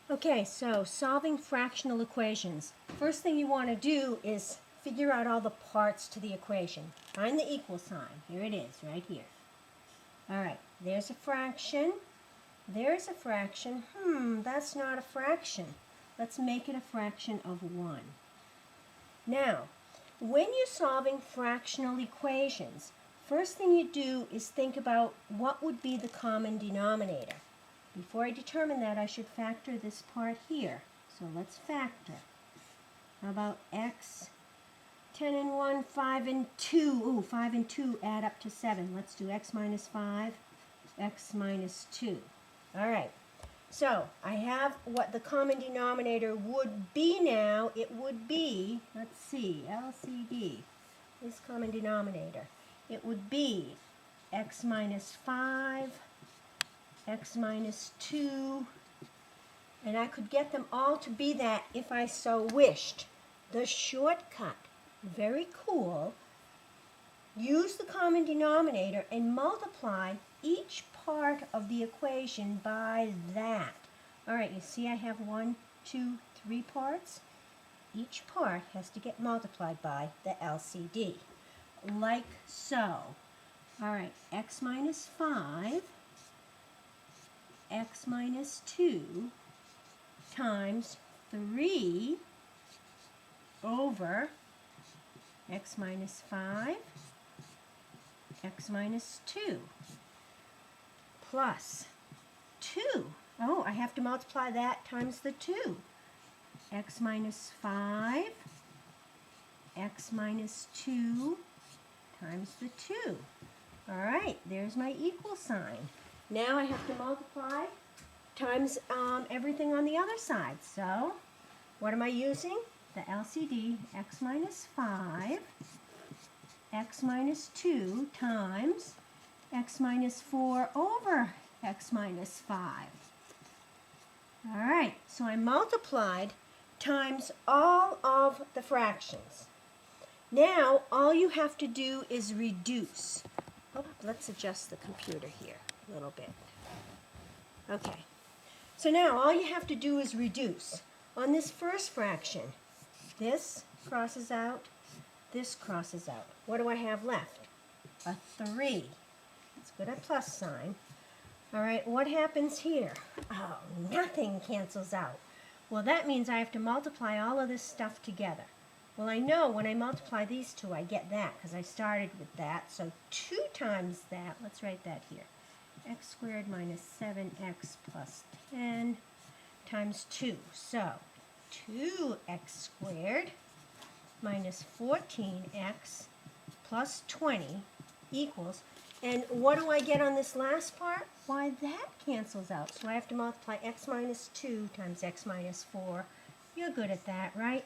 Okay, so solving fractional equations. First thing you want to do is figure out all the parts to the equation. Find the equal sign. Here it is, right here. All right, there's a fraction. There's a fraction. That's not a fraction. Let's make it a fraction of 1. Now, when you're solving fractional equations, first thing you do is think about what would be the common denominator. Before I determine that, I should factor this part here. So let's factor. How about x? 10 and 1, 5 and 2. Ooh, 5 and 2 add up to 7. Let's do x minus 5, x minus 2. All right. So I have what the common denominator would be now. It would be, let's see, LCD, this common denominator. It would be x minus 5, x minus 2, and I could get them all to be that if I so wished. The shortcut, very cool, use the common denominator and multiply each part of the equation by that. All right, you see I have 1, 2, 3 parts. Each part has to get multiplied by the LCD, like so. All right, x minus 5, x minus 2 times 3 over x minus 5, x minus 2, plus 2. Oh, I have to multiply that times the 2. X minus 5, x minus 2 times the 2. All right, there's my equal sign. Now I have to multiply times everything on the other side. So what am I using? The LCD, x minus 5, x minus 2 times x minus 4 over x minus 5. All right, so I multiplied times all of the fractions. Now all you have to do is reduce. Oh, let's adjust the computer here a little bit. Okay, so now all you have to do is reduce. On this first fraction, this crosses out, this crosses out. What do I have left? A 3. Let's put a plus sign. All right, what happens here? Oh, nothing cancels out. Well, that means I have to multiply all of this stuff together. Well, I know when I multiply these two, I get that because I started with that. So 2 times that, let's write that here. X squared minus 7x plus 10 times 2. So 2x squared minus 14x plus 20 equals, and what do I get on this last part? Why, that cancels out. So I have to multiply x minus 2 times x minus 4. You're good at that, right?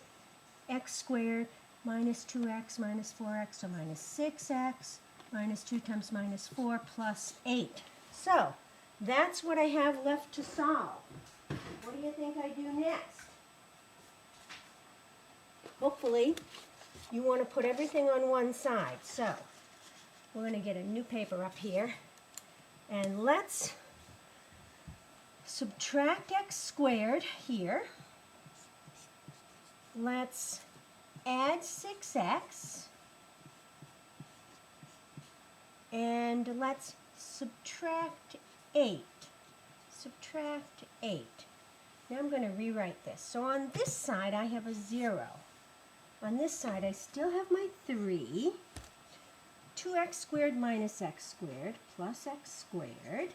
X squared minus 2x minus 4x, so minus 6x minus 2 times minus 4 plus 8. So that's what I have left to solve. What do you think I do next? Hopefully, you want to put everything on one side. So we're going to get a new paper up here. And let's subtract x squared here. Let's add 6x. And let's subtract 8. Subtract 8. Now I'm going to rewrite this. So on this side, I have a 0. On this side, I still have my 3. 2x squared minus x squared plus x squared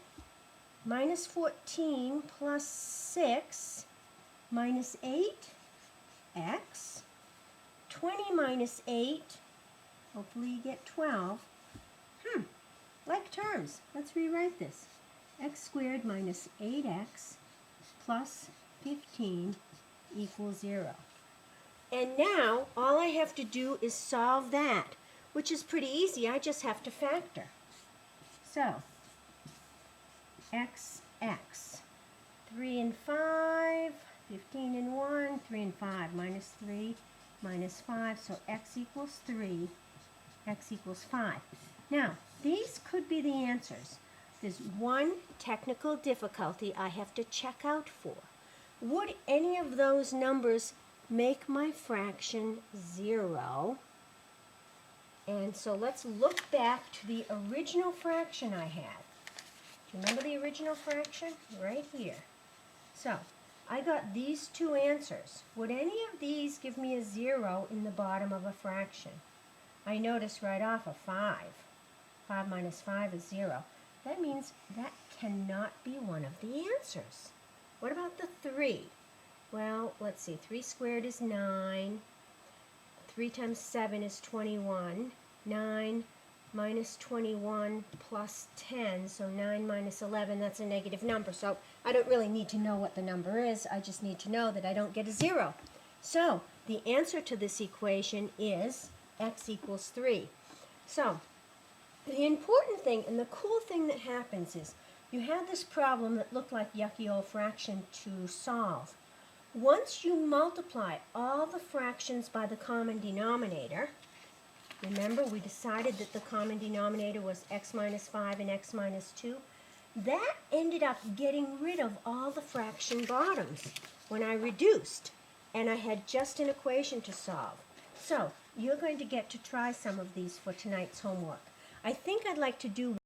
minus 14 plus 6 minus 8x. 20 minus 8, hopefully you get 12. Like terms. Let's rewrite this. X squared minus 8x plus 15 equals 0. And now all I have to do is solve that, which is pretty easy. I just have to factor. So, x, 3 and 5, 15 and 1, 3 and 5, minus 3, minus 5, so x equals 3, x equals 5. Now, these could be the answers. There's one technical difficulty I have to check out for. would any of those numbers make my fraction 0? And so let's look back to the original fraction I had. Do you remember the original fraction? Right here. So, I got these two answers. Would any of these give me a 0 in the bottom of a fraction? I notice right off a 5. 5 minus 5 is 0. That means that cannot be one of the answers. What about the 3? Well, let's see. 3 squared is 9. 3 times 7 is 21. 9 minus 21 plus 10, so 9 minus 11, that's a negative number. So I don't really need to know what the number is. I just need to know that I don't get a 0. So the answer to this equation is x equals 3. So the important thing and the cool thing that happens is you had this problem that looked like yucky old fraction to solve. Once you multiply all the fractions by the common denominator, remember we decided that the common denominator was x minus 5 and x minus 2, that ended up getting rid of all the fraction bottoms when I reduced, and I had just an equation to solve. So you're going to get to try some of these for tonight's homework. I think I'd like to do